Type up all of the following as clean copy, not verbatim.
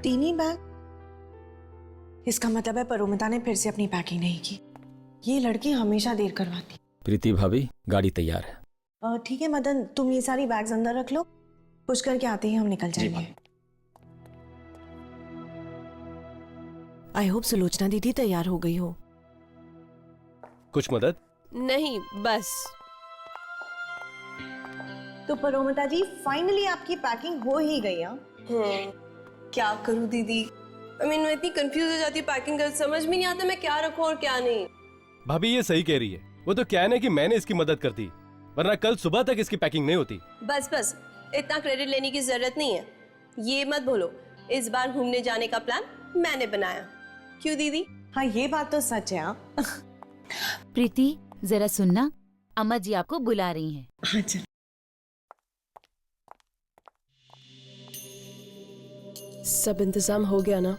तीन ही बैग? इसका मतलब है परोमिता ने फिर से अपनी पैकिंग नहीं की। ये लड़की हमेशा देर करवाती। प्रीति भाभी, गाड़ी तैयार है। ठीक है मदन, तुम ये सारी बैग्स अंदर रख लो, कुछ करके आते ही हम निकल जाएंगे। आई होप सुलोचना दीदी तैयार हो गई हो। कुछ मदद? नहीं, बस। तो परोमिता जी, फाइनली आपकी पैकिंग हो ही गई। क्या करूं दीदी, मैं इतनी कंफ्यूज हो जाती हूँ पैकिंग कर, समझ में नहीं आता मैं क्या रखूं और क्या नहीं। भाभी ये सही कह रही है, वो तो क्या है ना कि मैंने इसकी मदद कर दी, वरना कल सुबह तक इसकी पैकिंग नहीं होती। बस बस, इतना क्रेडिट लेने की जरूरत नहीं है। ये मत भूलो, इस बार घूमने जाने का प्लान मैंने बनाया। क्यों दीदी? हाँ ये बात तो सच है। प्रीति जरा सुनना, अम्मा जी आपको बुला रही हैं। अच्छा। सब इंतजाम हो गया ना?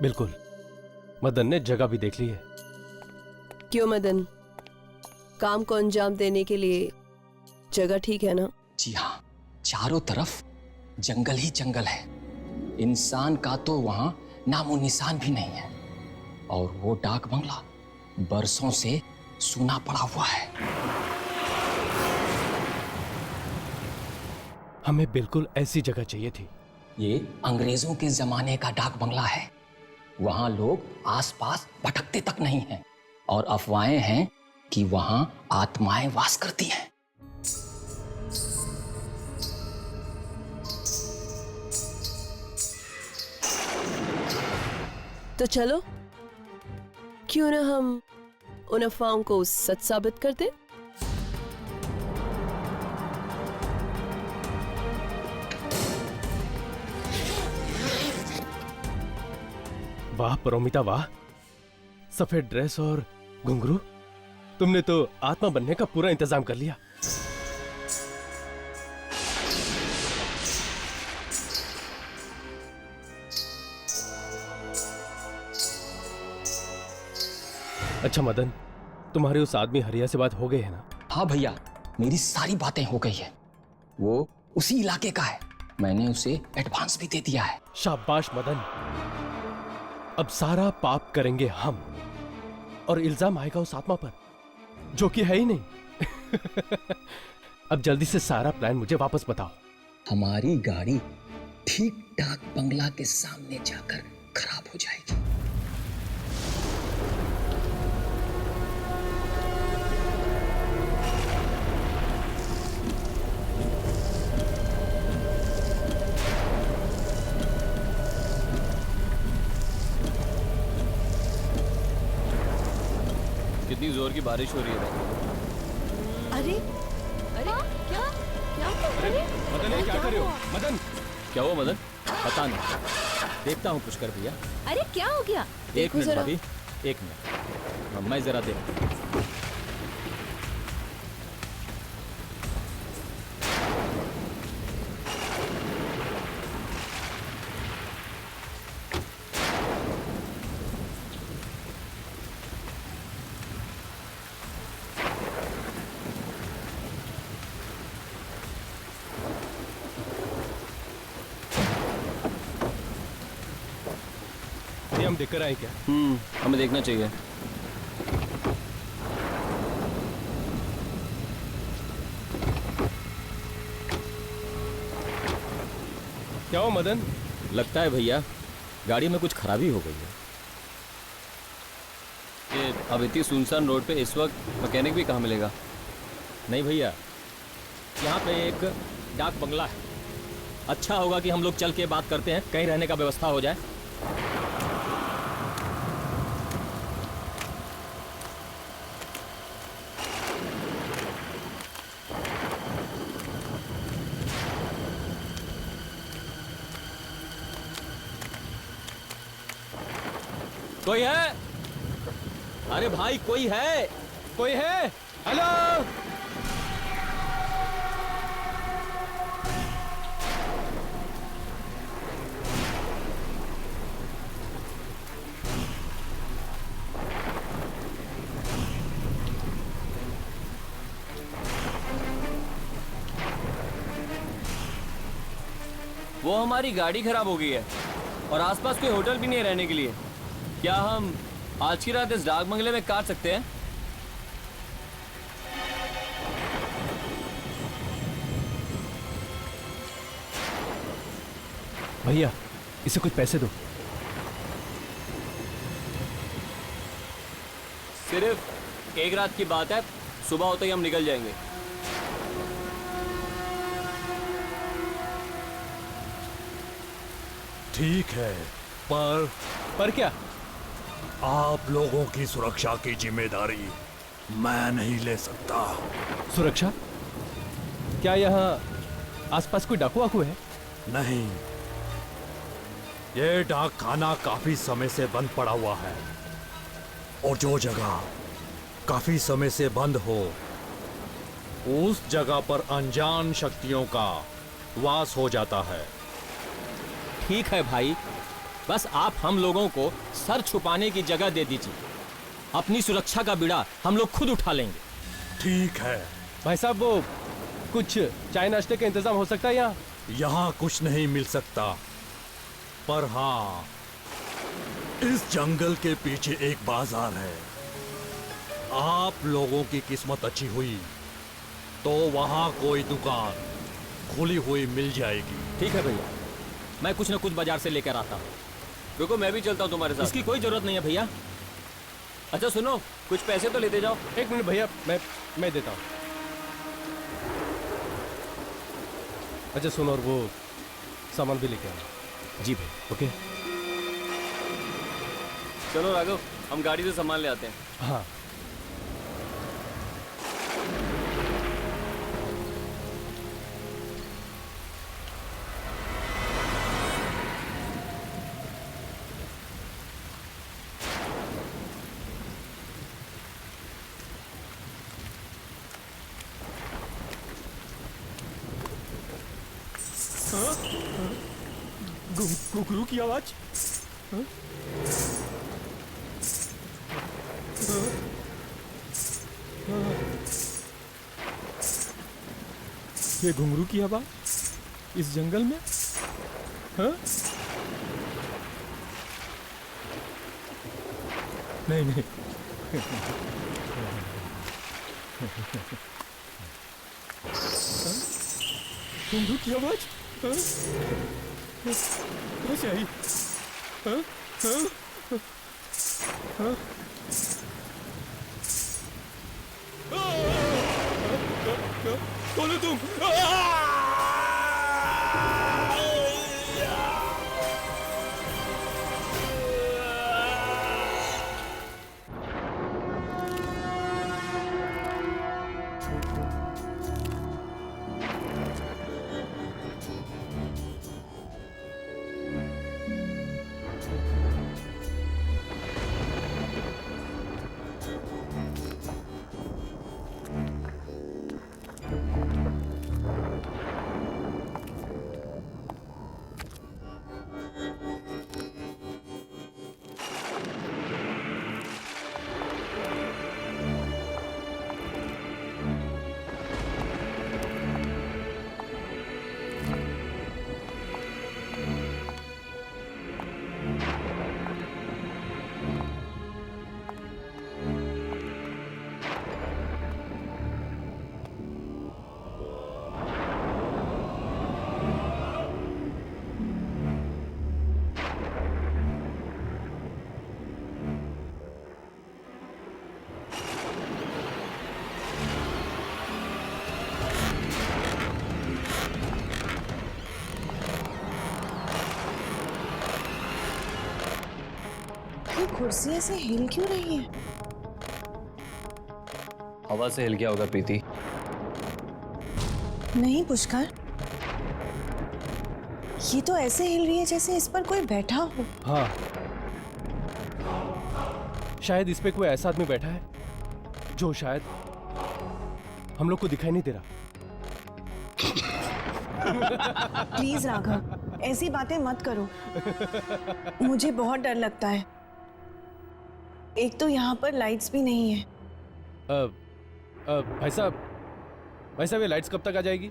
बिल्कुल, मदन ने जगह भी देख ली है। क्यों मदन, काम को अंजाम देने के लिए जगह ठीक है ना? जी हाँ, चारों तरफ जंगल ही जंगल है, इंसान का तो वहां नामो निशान भी नहीं है, और वो डाक बंगला बरसों से सूना पड़ा हुआ है। हमें बिल्कुल ऐसी जगह चाहिए थी। ये अंग्रेजों के जमाने का डाक बंगला है, वहां लोग आसपास भटकते तक नहीं हैं, और अफवाहें हैं कि वहां आत्माएं वास करती हैं। तो चलो, क्यों ना हम उन अफवाहों को सच साबित कर दें? वाह परोमिता वाह, सफेद ड्रेस और घुंघरू, तुमने तो आत्मा बनने का पूरा इंतजाम कर लिया। अच्छा मदन, तुम्हारे उस आदमी हरिया से बात हो गई है ना? हाँ भैया, मेरी सारी बातें हो गई है, वो उसी इलाके का है, मैंने उसे एडवांस भी दे दिया है। शाबाश मदन, अब सारा पाप करेंगे हम, और इल्जाम आएगा उस आत्मा पर जो कि है ही नहीं। अब जल्दी से सारा प्लान मुझे वापस बताओ। हमारी गाड़ी ठीक डाक बंगला के सामने जाकर खराब हो जाएगी। कितनी जोर की बारिश हो रही है। अरे अरे क्या क्या अरे मदन, ये क्या कर रहे हो? मदन, क्या हुआ मदन? पता नहीं, देखता हूँ कुछ कर भैया। अरे क्या हो गया? एक मिनट भाभी, एक मिनट, मैं जरा देख। ये हम देखकर आए क्या? हमें देखना चाहिए। क्या हुआ मदन? लगता है भैया गाड़ी में कुछ खराबी हो गई है। ये अब इतनी सुनसान रोड पे इस वक्त मैकेनिक भी कहाँ मिलेगा? नहीं भैया, यहाँ पे एक डाक बंगला है, अच्छा होगा कि हम लोग चल के बात करते हैं, कहीं रहने का व्यवस्था हो जाए। कोई है? अरे भाई कोई है? कोई है? हेलो? वो हमारी गाड़ी खराब हो गई है और आसपास कोई होटल भी नहीं है रहने के लिए। क्या हम आज की रात इस डाक बंगले में काट सकते हैं? भैया इसे कुछ पैसे दो। सिर्फ एक रात की बात है, सुबह होते ही हम निकल जाएंगे। ठीक है, पर क्या? आप लोगों की सुरक्षा की जिम्मेदारी मैं नहीं ले सकता। सुरक्षा? क्या यहाँ आसपास कोई डाकू वाकू है? नहीं, ये डाक खाना काफी समय से बंद पड़ा हुआ है, और जो जगह काफी समय से बंद हो उस जगह पर अनजान शक्तियों का वास हो जाता है। ठीक है भाई, बस आप हम लोगों को सर छुपाने की जगह दे दीजिए। अपनी सुरक्षा का बीड़ा हम लोग खुद उठा लेंगे। ठीक है भाई साहब, वो कुछ चाय नाश्ते का इंतजाम हो सकता है यहाँ? यहाँ कुछ नहीं मिल सकता, पर हाँ, इस जंगल के पीछे एक बाजार है। आप लोगों की किस्मत अच्छी हुई तो वहाँ कोई दुकान खुली हुई मिल जाएगी। ठीक है भैया, मैं कुछ न कुछ बाजार से लेकर आता हूँ। रुको, मैं भी चलता हूँ तुम्हारे साथ। इसकी कोई जरूरत नहीं है भैया। अच्छा सुनो, कुछ पैसे तो लेते जाओ। एक मिनट भैया, मैं देता हूँ। अच्छा सुनो, और वो सामान भी लेके आना। जी भैया। ओके। चलो राघव, हम गाड़ी से सामान ले आते हैं। हाँ। घुघरू की आवाज। ये घुंघरू की आवाज इस जंगल में? हाँ? नहीं नहीं, घुंघरू की आवाज कैसे आई? हाँ? हाँ? हाँ? कौन हो तुम? ये कुर्सी ऐसे हिल क्यों रही है? हवा से हिल गया होगा प्रीति। नहीं पुष्कर, ये तो ऐसे हिल रही है जैसे इस पर कोई बैठा हो। हाँ, शायद इस पे कोई ऐसा आदमी बैठा है जो शायद हम लोग को दिखाई नहीं दे रहा। प्लीज राघव, ऐसी बातें मत करो, मुझे बहुत डर लगता है। एक तो यहाँ पर लाइट्स भी नहीं है। भाई साहब ये लाइट्स कब तक आ जाएगी?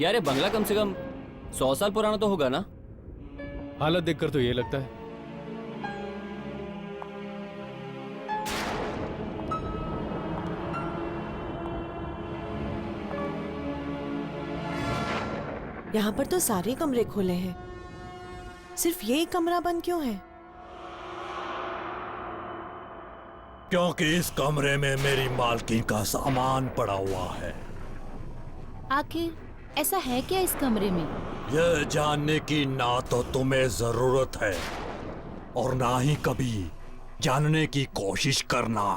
यार ये बंगला कम से कम 100 साल पुराना तो होगा ना? हालत देखकर तो ये लगता है। यहाँ पर तो सारे कमरे खुले हैं, सिर्फ ये एक कमरा बंद क्यों है? क्योंकि इस कमरे में मेरी मालकिन का सामान पड़ा हुआ है। आखिर ऐसा है क्या इस कमरे में? यह जानने की ना तो तुम्हें जरूरत है और ना ही कभी जानने की कोशिश करना।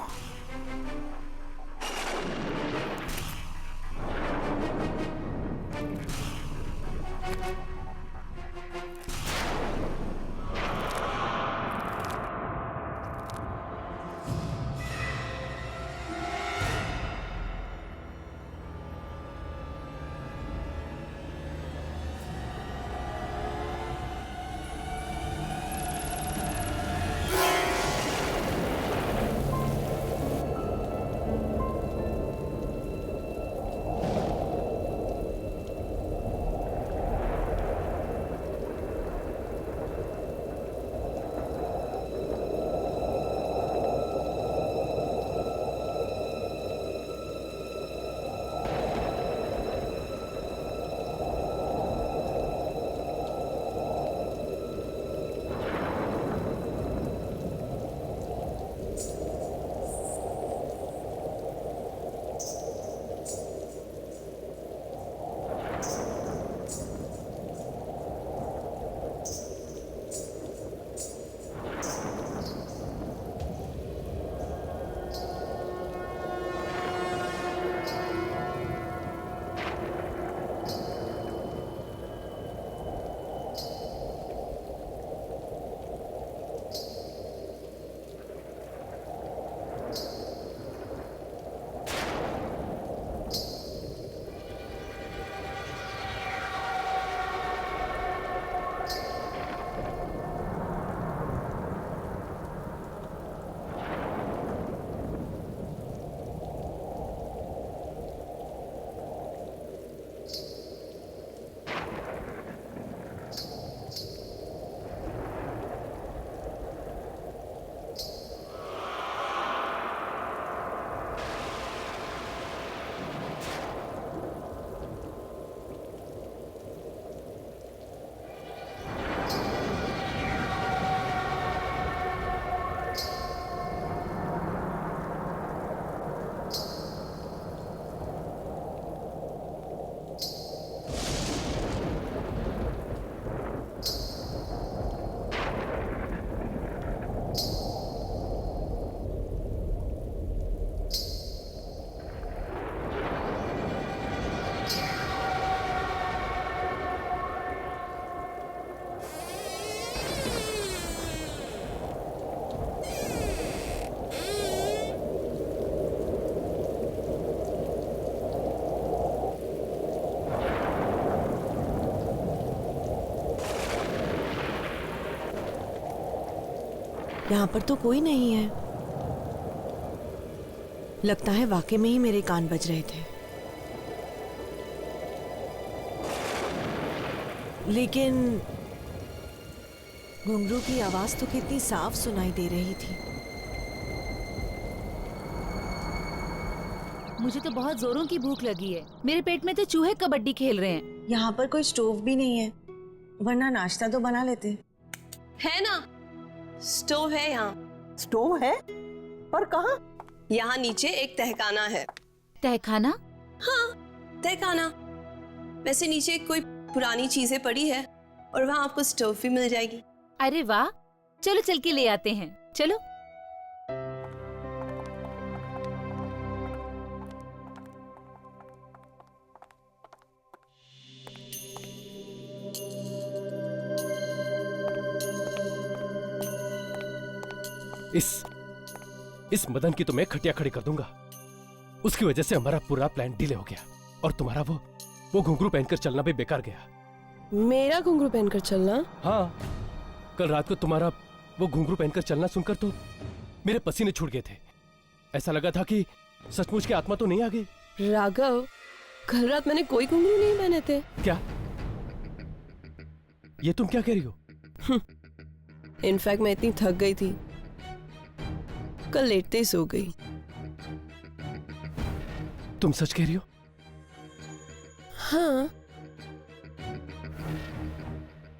यहाँ पर तो कोई नहीं है। लगता है वाकई में ही मेरे कान बज रहे थे। लेकिन घुंघरू की आवाज तो कितनी साफ सुनाई दे रही थी। मुझे तो बहुत जोरों की भूख लगी है। मेरे पेट में तो चूहे कबड्डी खेल रहे हैं। यहाँ पर कोई स्टोव भी नहीं है, वरना नाश्ता तो बना लेते। है ना, स्टोव है यहाँ। स्टोव है? पर कहाँ? यहाँ नीचे एक तहखाना है। तहखाना? हाँ, तहखाना। वैसे नीचे कोई पुरानी चीजें पड़ी है और वहाँ आपको स्टोव भी मिल जाएगी। अरे वाह, चलो चल के ले आते हैं। चलो। इस मदन की तो मैं खटिया खड़ी कर दूंगा। उसकी वजह से हमारा पूरा प्लान डिले हो गया और तुम्हारा वो घुंघरू पहनकर चलना भी बेकार गया। मेरा घुंघरू पहनकर चलना? हाँ, कल रात को तुम्हारा वो घुंघरू पहनकर चलना सुनकर तो मेरे पसीने छूट गए थे। ऐसा लगा था कि सचमुच की आत्मा तो नहीं आ गई। राघव, कल रात मैंने कोई घुंघरू नहीं पहने थे। क्या? ये तुम क्या कह रही हो? इनफैक्ट मैं इतनी थक गई थी, कल लेटते ही सो गई। तुम सच कह रही हो? हाँ।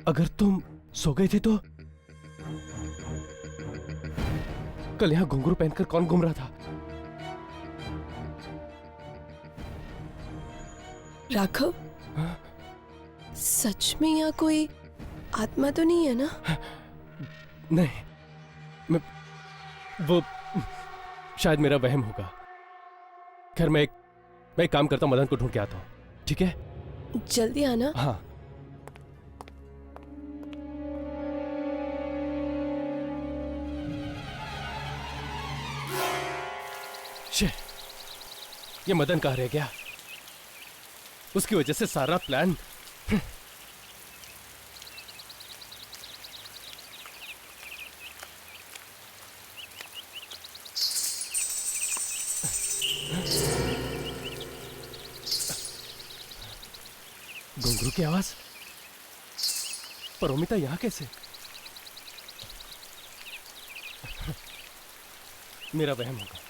अगर तुम सो गई थी तो कल यहां घुंघरू पहनकर कौन घूम रहा था? राघव, सच में यहाँ कोई आत्मा तो नहीं है ना? नहीं, वो शायद मेरा वहम होगा। खैर मैं एक काम करता हूं, मदन को ढूंढ के आता हूं, ठीक है? जल्दी आना। हाँ। ये मदन कहाँ रह गया? उसकी वजह से सारा प्लान। घुंघरू की आवाज? परोमिता यहां कैसे? मेरा वहम होगा।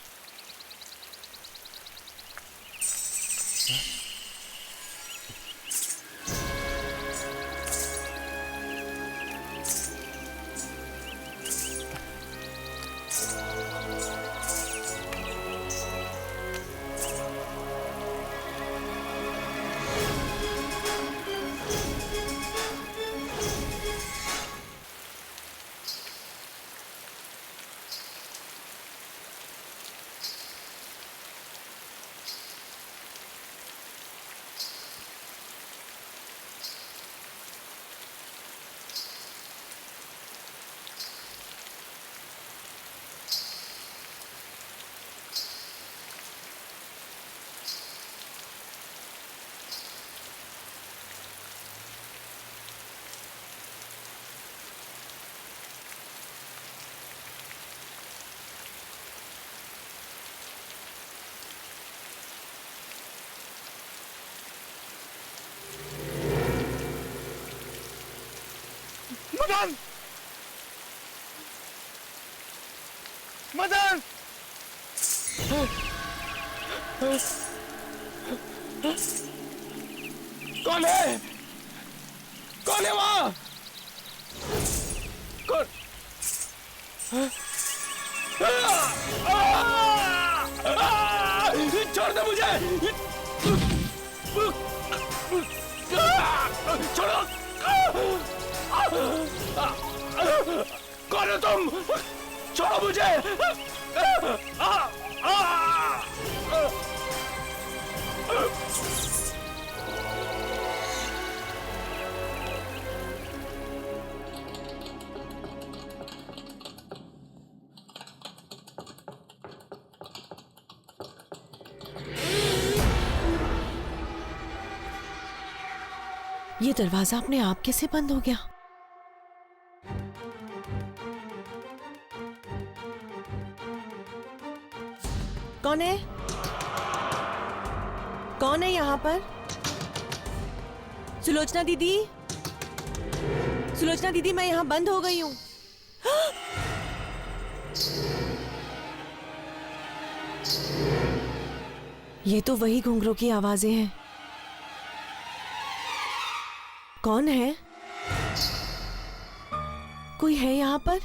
मदन! मदन! कौन है? कौन है वहां? कौन? छोड़ दे मुझे! छोड़ो! कौन हो तुम? छोड़ो मुझे! ये दरवाजा अपने आप कैसे बंद हो गया? कौन है? कौन है यहाँ पर? सुलोचना दीदी, सुलोचना दीदी, मैं यहाँ बंद हो गई हूँ। ये तो वही घुंघरू की आवाजें हैं। कौन है? कोई है यहाँ पर?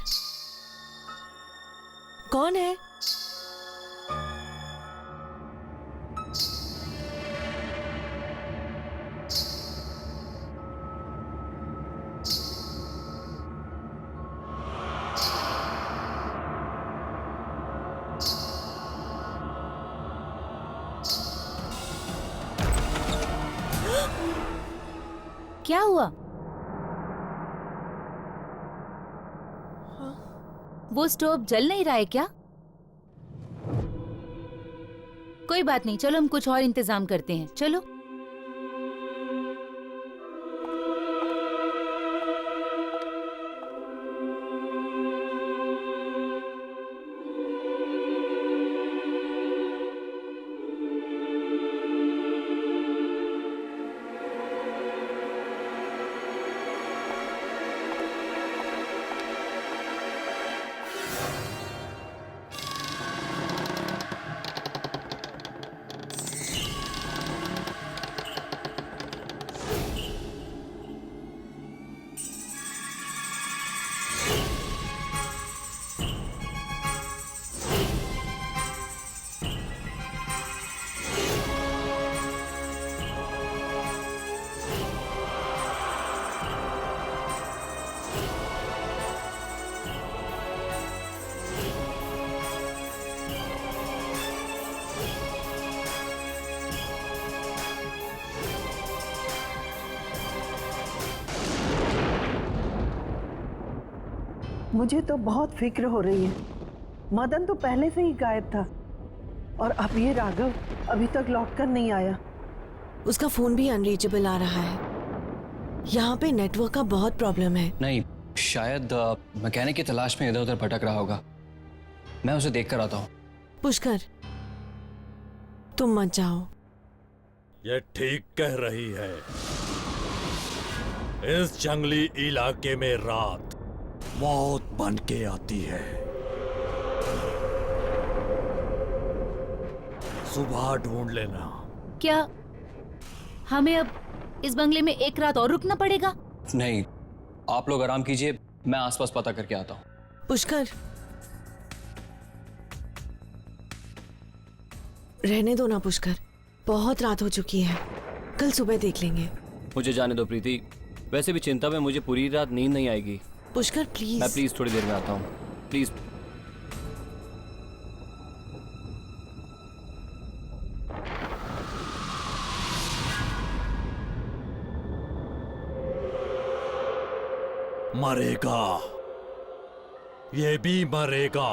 कौन है? क्या हुआ? वो स्टोव जल नहीं रहा है क्या? कोई बात नहीं, चलो हम कुछ और इंतजाम करते हैं। चलो। मुझे तो बहुत फिक्र हो रही है। मदन तो पहले से ही गायब था और अब ये राघव अभी तक लौट कर नहीं आया। उसका फोन भी अनरीचेबल आ रहा है। यहाँ पे नेटवर्क का बहुत प्रॉब्लम है। नहीं, शायद मैकेनिक की तलाश में इधर उधर भटक रहा होगा। मैं उसे देख कर आता हूँ। पुष्कर, तुम मत जाओ। ये ठीक कह रही है। इस जंगली इलाके में रात मौत बन के आती है। सुबह ढूंढ लेना। क्या हमें अब इस बंगले में एक रात और रुकना पड़ेगा? नहीं, आप लोग आराम कीजिए, मैं आसपास पता करके आता हूँ। पुष्कर, रहने दो ना पुष्कर, बहुत रात हो चुकी है, कल सुबह देख लेंगे। मुझे जाने दो प्रीति, वैसे भी चिंता में मुझे पूरी रात नींद नहीं आएगी। पुष्कर प्लीज। मैं प्लीज थोड़ी देर में आता हूँ, प्लीज। मरेगा, ये भी मरेगा।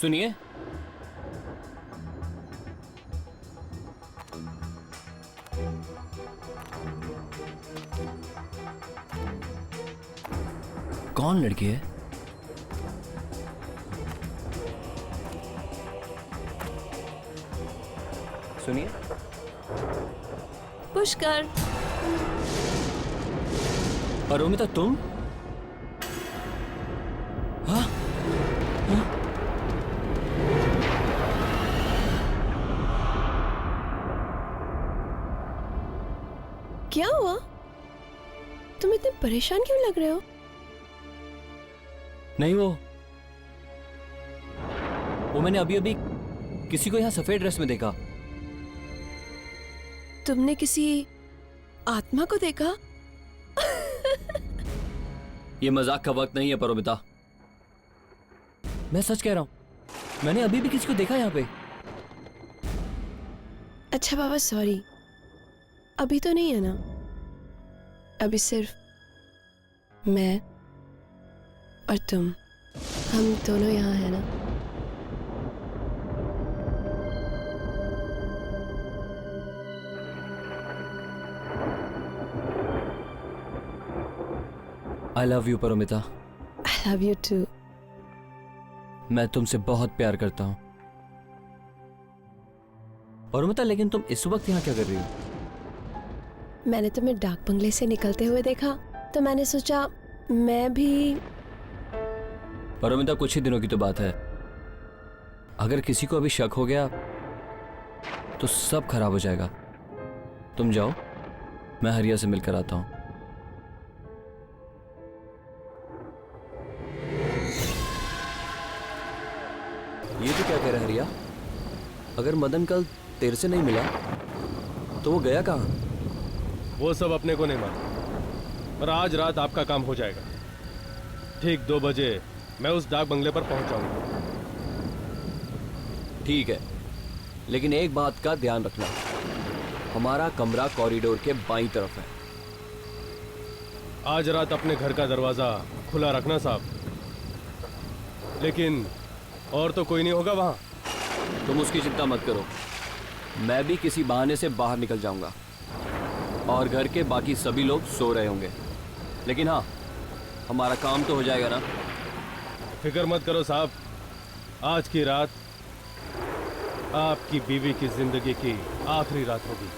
सुनिए, कौन लड़की है? सुनिए। पुष्कर। अरुमिता, तुम? हाँ? क्या हुआ? तुम इतने परेशान क्यों लग रहे हो? नहीं, वो मैंने अभी अभी किसी को यहाँ सफेद ड्रेस में देखा। तुमने किसी आत्मा को देखा? ये मजाक का वक्त नहीं है परोमिता, मैं सच कह रहा हूं। मैंने अभी भी किसी को देखा यहाँ पे। अच्छा बाबा, सॉरी, अभी तो नहीं है ना? अभी सिर्फ मैं और तुम, हम दोनों यहाँ है ना? I love you Paromita. I love you too. मैं तुमसे बहुत प्यार करता हूं परोमिता, लेकिन तुम इस वक्त यहाँ क्या कर रही हो? मैंने तुम्हें डाक बंगले से निकलते हुए देखा तो मैंने सोचा मैं भी। परोमिता, कुछ ही दिनों की तो बात है। अगर किसी को अभी शक हो गया तो सब खराब हो जाएगा। तुम जाओ, मैं हरिया से मिलकर आता हूं। ये तो क्या कह रहा है हरिया? अगर मदन कल तेरे से नहीं मिला तो वो गया कहाँ? वो सब अपने को नहीं मालूम, पर आज रात आपका काम हो जाएगा। ठीक 2 बजे मैं उस डाक बंगले पर पहुंच जाऊंगा। ठीक है, लेकिन एक बात का ध्यान रखना, हमारा कमरा कॉरिडोर के बाईं तरफ है। आज रात अपने घर का दरवाजा खुला रखना साहब, लेकिन और तो कोई नहीं होगा वहां। तुम उसकी चिंता मत करो, मैं भी किसी बहाने से बाहर निकल जाऊंगा और घर के बाकी सभी लोग सो रहे होंगे। लेकिन हाँ, हमारा काम तो हो जाएगा ना। फिक्र मत करो साहब, आज की रात आपकी बीवी की जिंदगी की आखिरी रात होगी।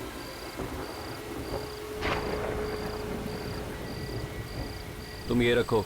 तुम ये रखो।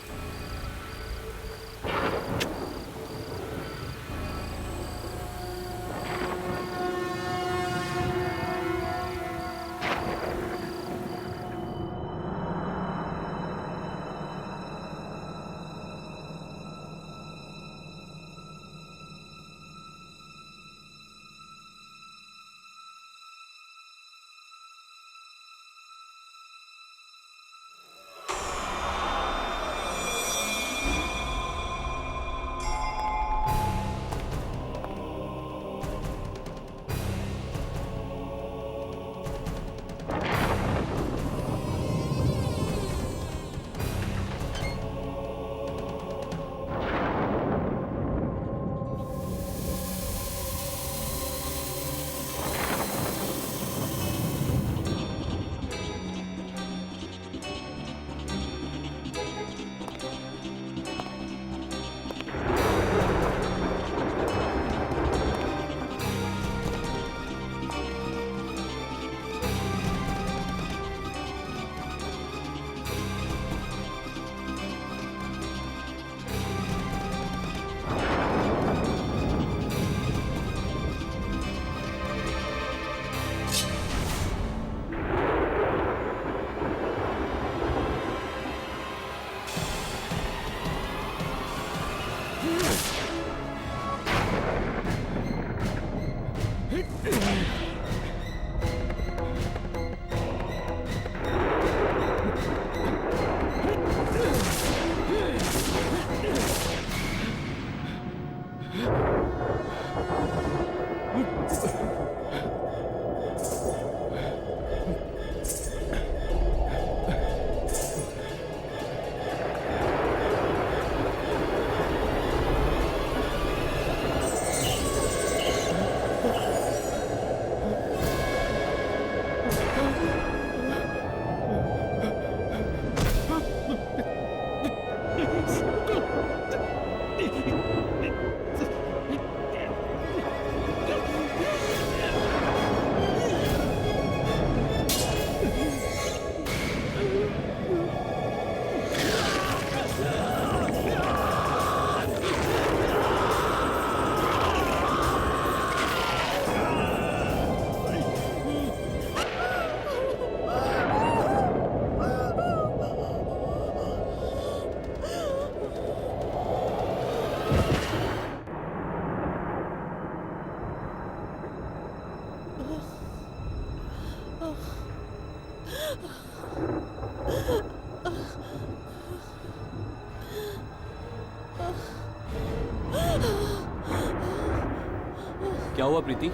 क्या हुआ प्रीति?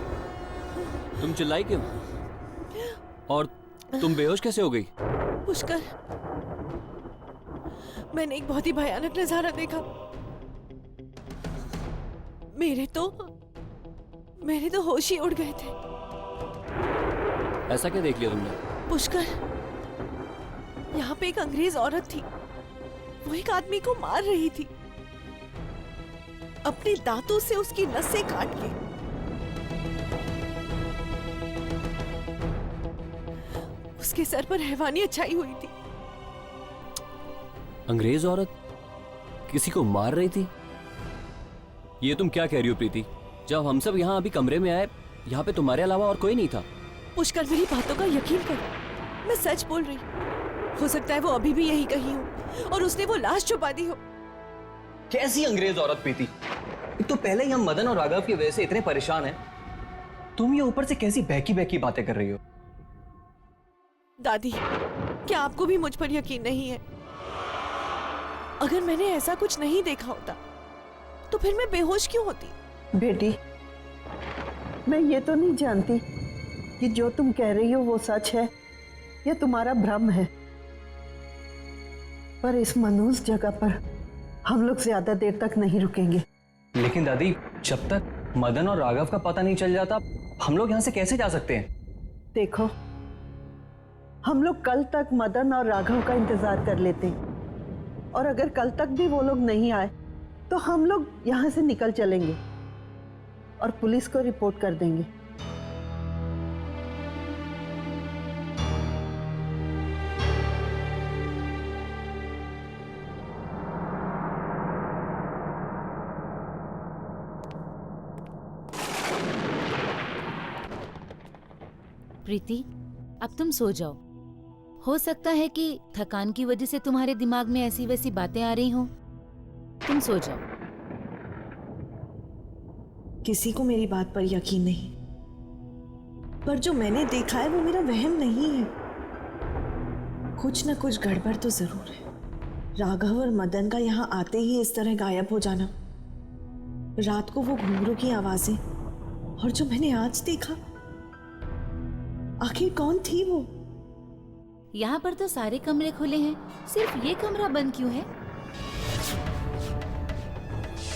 तुम चिल्लाई क्यों? और तुम बेहोश कैसे हो गई? पुष्कर, मैंने एक बहुत ही भयानक नजारा देखा। मेरे तो होश ही उड़ गए थे। ऐसा क्या देख लिया तुमने? पुष्कर, यहाँ पे एक अंग्रेज औरत थी। वो एक आदमी को मार रही थी, अपने दांतों से उसकी नसें काट के। उसके सर पर हैवानियत छाई हुई थी। अंग्रेज औरत किसी को मार रही थी? ये तुम क्या कह रही हो प्रीति? जब हम सब यहाँ अभी कमरे में आए, यहाँ पे तुम्हारे अलावा और कोई नहीं था। पुष्कर, मेरी बातों का यकीन कर, मैं सच बोल रही हूँ। हो सकता है वो अभी भी यही कहीं हो और उसने वो लाश छुपा दी हो। कैसी अंग्रेज औरत प्रीति? एक तो पहले ही हम मदन और राघव की वजह से इतने परेशान हैं, तुम ये ऊपर से कैसी बहकी बहकी बातें कर रही हो? दादी, क्या आपको भी मुझ पर यकीन नहीं है? अगर मैंने ऐसा कुछ नहीं देखा होता तो फिर मैं बेहोश क्यों होती? बेटी, मैं ये तो नहीं जानती कि जो तुम कह रही हो वो सच है या तुम्हारा भ्रम है, पर इस मनहूस जगह पर हम लोग ज्यादा देर तक नहीं रुकेंगे। लेकिन दादी, जब तक मदन और राघव का पता नहीं चल जाता हम लोग यहाँ से कैसे जा सकते हैं? देखो, हम लोग कल तक मदन और राघव का इंतजार कर लेते, और अगर कल तक भी वो लोग नहीं आए तो हम लोग यहाँ से निकल चलेंगे और पुलिस को रिपोर्ट कर देंगे। प्रीति, अब तुम सो जाओ। हो सकता है कि थकान की वजह से तुम्हारे दिमाग में ऐसी वैसी बातें आ रही हों। तुम सो जाओ। किसी को मेरी बात पर यकीन नहीं, पर जो मैंने देखा है वो मेरा वहम नहीं है। कुछ ना कुछ गड़बड़ तो जरूर है। राघव और मदन का यहाँ आते ही इस तरह गायब हो जाना, रात को वो घुंघरू की आवाजें, और जो मैंने आज देखा, आखिर कौन थी वो? यहाँ पर तो सारे कमरे खुले हैं, सिर्फ ये कमरा बंद क्यों है?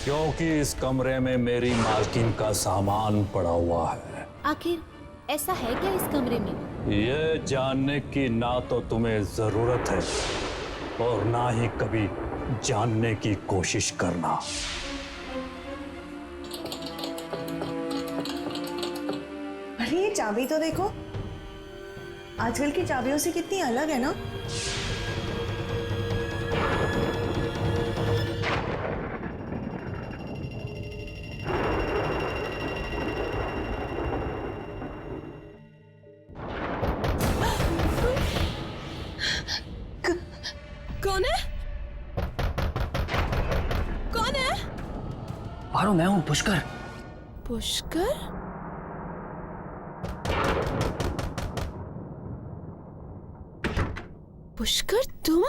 क्योंकि इस कमरे में मेरी मालकिन का सामान पड़ा हुआ है। आखिर ऐसा है क्या इस कमरे में? ये जानने की ना तो तुम्हें जरूरत है और ना ही कभी जानने की कोशिश करना। अरे ये चाबी तो देखो, आजकल की चाबियों से कितनी अलग है ना। कौन है? कौन है? पारो, मैं हूँ पुष्कर। पुष्कर? पुष्कर, तुम?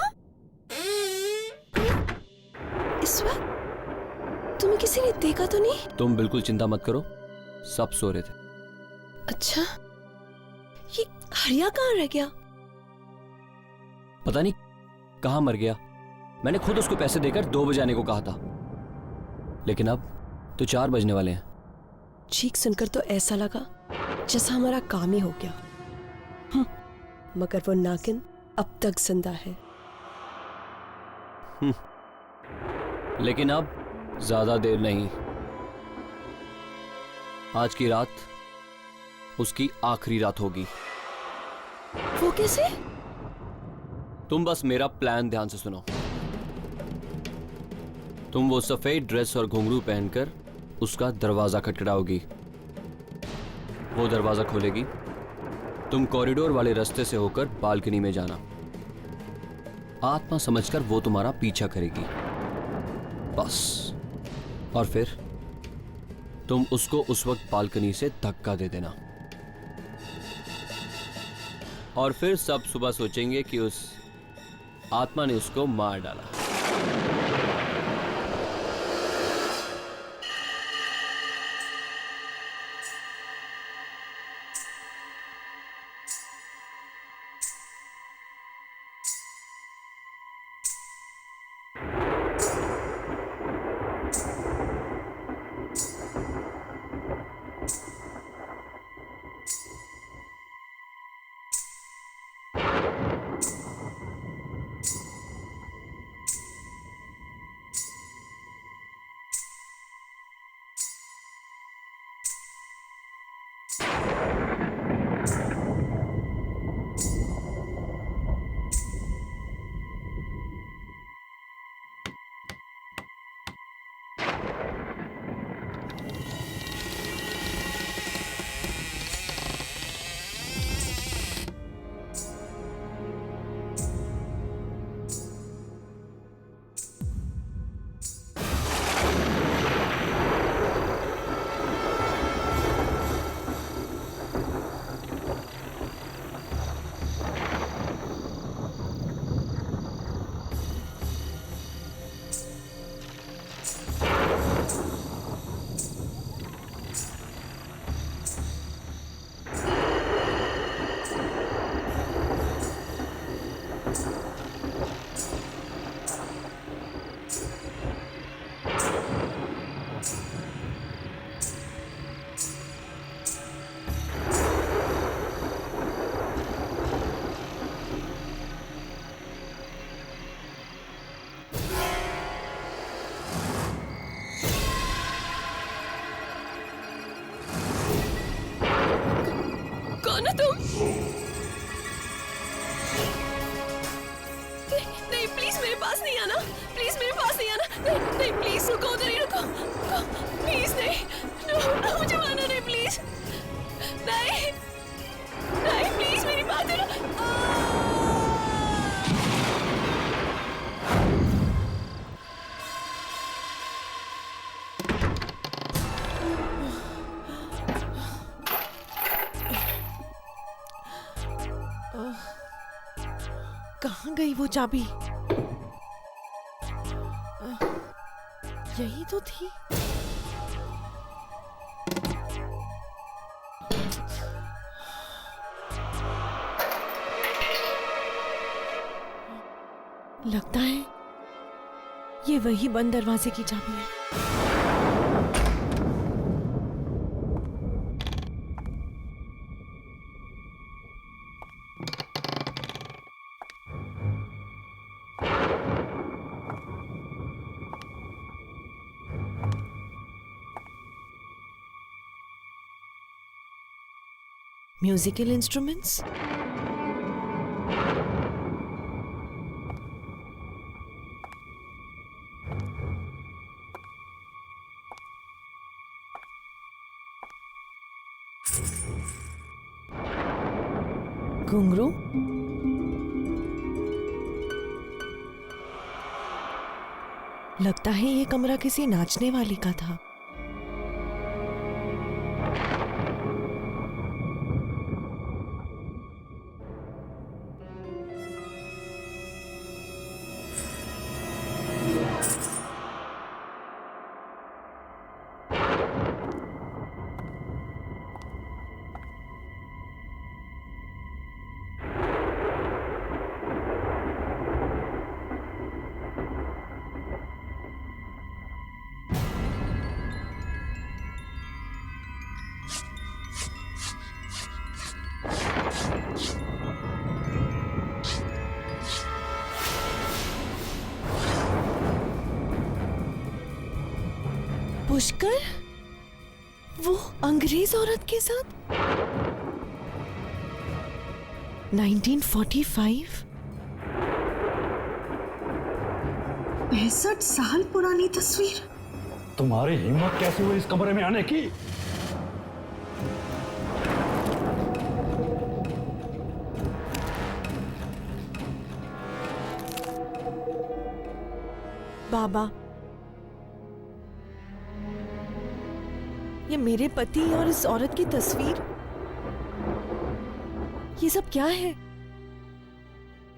इस वक्त तुम्हें किसी ने देखा तो नहीं? तुम बिल्कुल चिंता मत करो, सब सो रहे थे। अच्छा, ये हरिया कहाँ रह गया? पता नहीं कहाँ मर गया। मैंने खुद उसको पैसे देकर 2 बजे आने को कहा था, लेकिन अब तो 4 बजने वाले हैं। चीख सुनकर तो ऐसा लगा जैसा हमारा काम ही हो गया। मगर वो नागिन अब तक जिंदा है। लेकिन अब ज्यादा देर नहीं। आज की रात उसकी आखिरी रात होगी। वो कैसे? तुम बस मेरा प्लान ध्यान से सुनो। तुम वो सफेद ड्रेस और घुंघरू पहनकर उसका दरवाजा खटखटाओगी। वो दरवाजा खोलेगी, तुम कॉरिडोर वाले रास्ते से होकर बालकनी में जाना। आत्मा समझकर वो तुम्हारा पीछा करेगी, बस। और फिर तुम उसको उस वक्त बालकनी से धक्का दे देना, और फिर सब सुबह सोचेंगे कि उस आत्मा ने उसको मार डाला। कहाँ गई वो चाबी? यही तो थी। लगता है ये वही बंद दरवाजे की चाबी है। म्यूजिकल इंस्ट्रूमेंट्स, घुंघरू, लगता है ये कमरा किसी नाचने वाली का था। पुष्कर, वो अंग्रेज औरत के साथ 1945? 65 साल पुरानी तस्वीर। तुम्हारी हिम्मत कैसे हुई इस कमरे में आने की? बाबा, ये मेरे पति और इस औरत की तस्वीर, ये सब क्या है?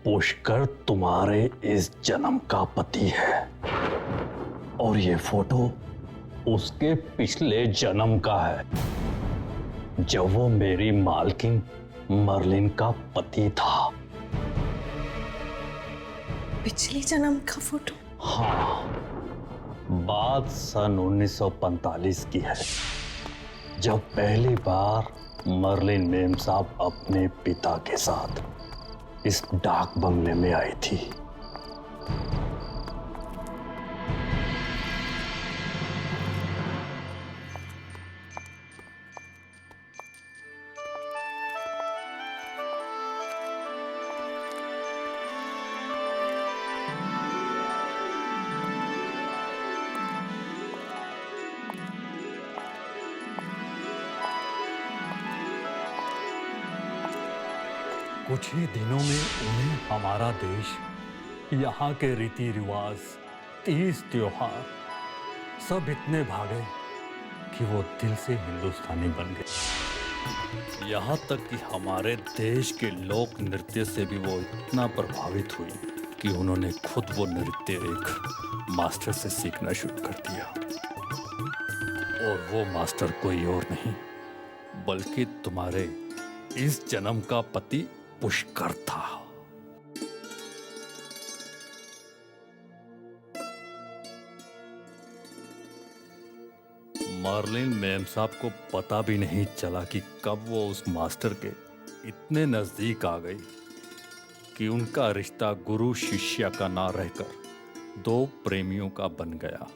पुष्कर तुम्हारे इस जन्म का पति है और ये फोटो उसके पिछले जन्म का है, जब वो मेरी मालकिन मर्लिन का पति था। पिछले जन्म का फोटो? हाँ, बात सन 1945 की है, जब पहली बार मर्लिन मेम साहब अपने पिता के साथ इस डाक बंगले में आई थी। कुछ ही दिनों में उन्हें हमारा देश, यहाँ के रीति रिवाज, तीज त्योहार सब इतने भागे कि वो दिल से हिंदुस्तानी बन गए। यहाँ तक कि हमारे देश के लोक नृत्य से भी वो इतना प्रभावित हुई कि उन्होंने खुद वो नृत्य एक मास्टर से सीखना शुरू कर दिया। और वो मास्टर कोई और नहीं बल्कि तुम्हारे इस जन्म का पति पुष्कर था। मर्लिन मेम साहब को पता भी नहीं चला कि कब वो उस मास्टर के इतने नजदीक आ गई कि उनका रिश्ता गुरु शिष्य का ना रहकर दो प्रेमियों का बन गया।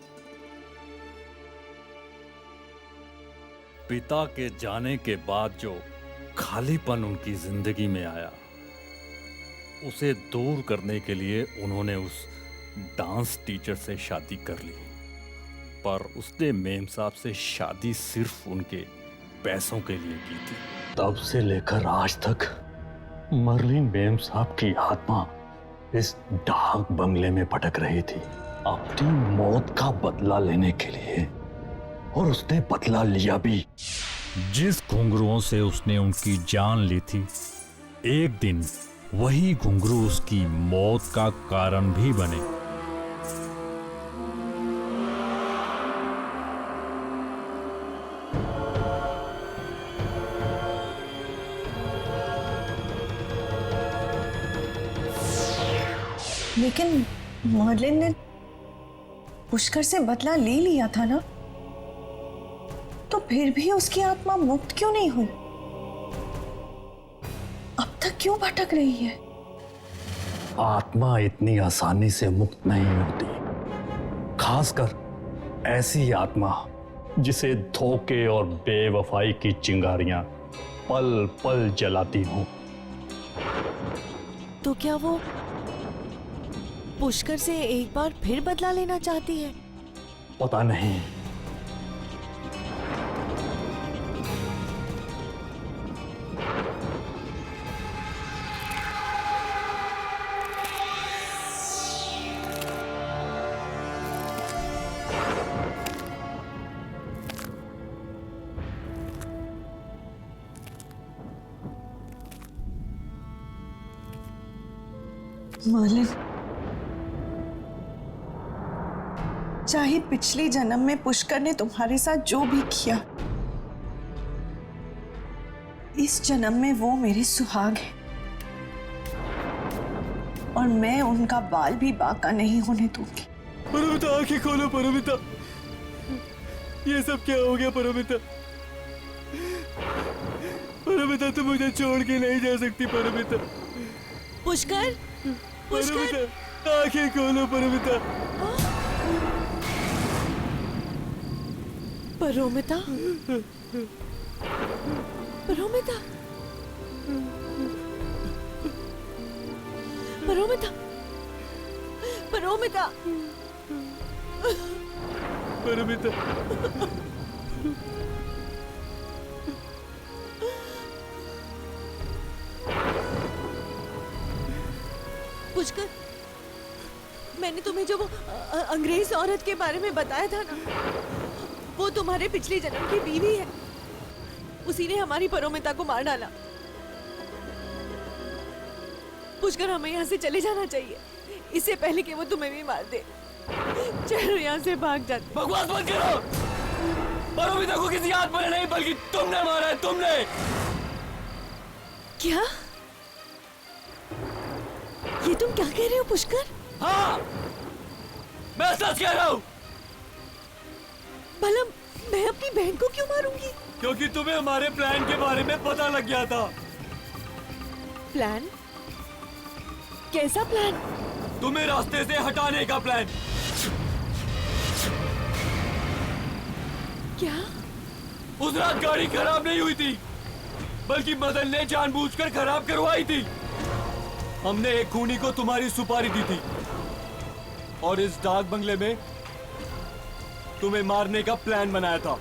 पिता के जाने के बाद जो खालीपन उनकी जिंदगी में आया, उसे दूर करने के लिए उन्होंने उस डांस टीचर से शादी कर ली। पर उसने मेम साहब से शादी सिर्फ उनके पैसों के लिए की थी। तब से लेकर आज तक मर्लिन मेम साहब की आत्मा इस डाक बंगले में भटक रही थी, अपनी मौत का बदला लेने के लिए। और उसने बदला लिया भी। जिस घुंघरुओं से उसने उनकी जान ली थी, एक दिन वही घुंघरू उसकी मौत का कारण भी बने। लेकिन मर्लिन ने पुष्कर से बदला ले लिया था ना, तो फिर भी उसकी आत्मा मुक्त क्यों नहीं हुई? अब तक क्यों भटक रही है? आत्मा इतनी आसानी से मुक्त नहीं होती, खासकर ऐसी आत्मा जिसे धोखे और बेवफाई की चिंगारियां पल पल जलाती हों। तो क्या वो पुष्कर से एक बार फिर बदला लेना चाहती है? पता नहीं। मर्लिन, चाहे पिछले जन्म में पुष्कर ने तुम्हारे साथ जो भी किया, इस जन्म में वो मेरे सुहाग है और मैं उनका बाल भी बाका नहीं होने दूंगी। परमिता, आंखें खोलो परमिता। ये सब क्या हो गया परमिता? परमिता, तुम मुझे छोड़ के नहीं जा सकती परमिता। पुष्कर, परमिता, आंखें खोलो परमिता। परोमिता, परोमिता, परोमिता, परोमिता, परमिता, पुष्कर, मैंने तुम्हें जो वो अंग्रेज औरत के बारे में बताया था ना, वो तुम्हारे पिछले जन्म की बीवी है। उसी ने हमारी परोमिता को मार डाला। पुष्कर, हमें यहाँ से चले जाना चाहिए, इससे पहले कि वो तुम्हें भी मार दे। चलो यहाँ से भाग जाते। बकवास बंद करो। परोमिता को किसी आत्मा ने नहीं बल्कि तुमने मारा है, तुमने। क्या? ये तुम क्या कह रहे हो पुष्कर? हाँ, मैं सच कह रहा हूँ। भला मैं अपनी बहन को क्यों मारूंगी? क्योंकि तुम्हें हमारे प्लान के बारे में पता लग गया था। प्लान? कैसा प्लान? तुम्हें रास्ते से हटाने का प्लान। क्या? उस रात गाड़ी खराब नहीं हुई थी, बल्कि मदन ने जानबूझकर खराब करवाई थी। हमने एक खूनी को तुम्हारी सुपारी दी थी और इस डाक बंगले में तुम्हें मारने का प्लान बनाया था।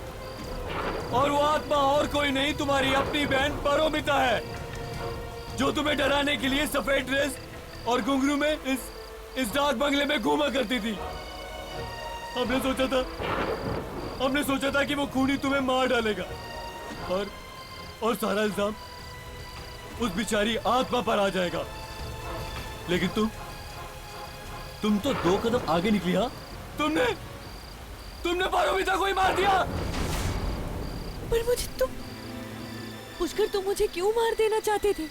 और वो आत्मा और कोई नहीं, तुम्हारी अपनी बहन परोमिता है, जो तुम्हें डराने के लिए सफेद ड्रेस और घुंघरू में इस डाक बंगले में घूमा करती थी। हमने सोचा था कि वो खूनी तुम्हें मार डालेगा और सारा इल्जाम उस बेचारी आत्मा पर आ जाएगा। लेकिन तुम तो 2 कदम आगे निकली। हाँ, तुमने परोमिता को ही मार दिया। पर पुष्कर, तुम मुझे क्यों मार देना चाहते थे?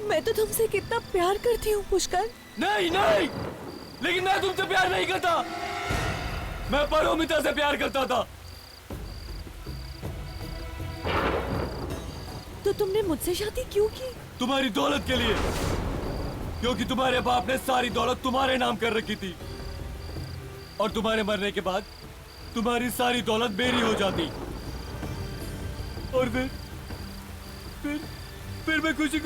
मैं तो तुमसे कितना प्यार करती हूँ पुष्कर। नहीं, लेकिन मैं तुमसे प्यार नहीं करता। मैं परोमिता से प्यार करता था। तो तुमने मुझसे शादी क्यों की? तुम्हारी दौलत के लिए, क्योंकि तुम्हारे बाप ने सारी दौलत तुम्हारे नाम कर रखी थी और तुम्हारे मरने के बाद तुम्हारी सारी दौलत मेरी हो जाती और फिर मैं खुशी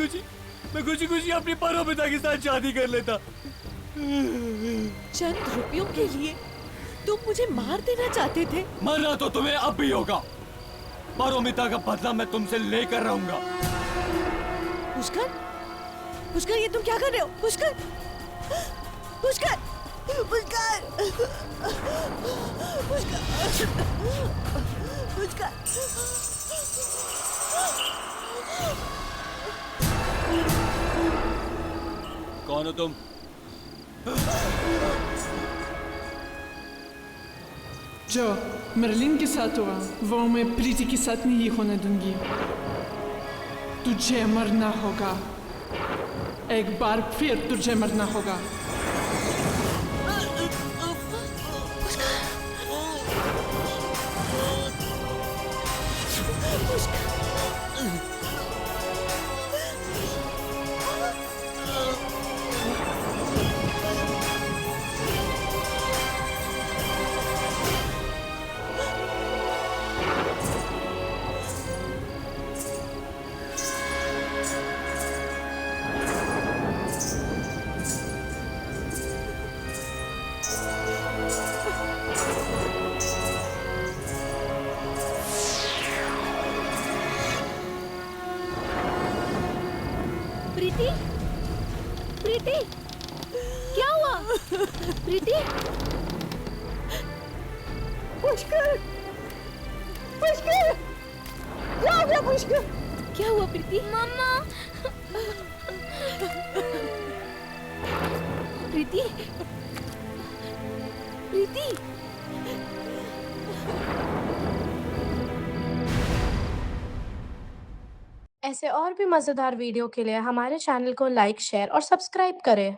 खुशी अपनी परोमिता के साथ शादी कर लेता। चंद रुपयों के लिए तुम मुझे मार देना चाहते थे? मरना तो तुम्हें अब भी होगा। परोमिता का बदला मैं तुमसे लेकर रहूंगा। पुष्कर, ये तुम क्या कर रहे हो? पुष्कर, पुष्कर। कौन हो तुम? जो मर्लिन के साथ हुआ वो मैं प्रीति के साथ नहीं होने दूंगी। तुझे मरना होगा, एक बार फिर तुझे मरना होगा। प्रीति, प्रीति, क्या हुआ? प्रीति, पुष्कर, पुष्कर, क्या हो गया पुष्कर? क्या हुआ प्रीति? मम्मा। प्रीति, प्रीति। ऐसे और भी मज़ेदार वीडियो के लिए हमारे चैनल को लाइक, शेयर और सब्सक्राइब करें।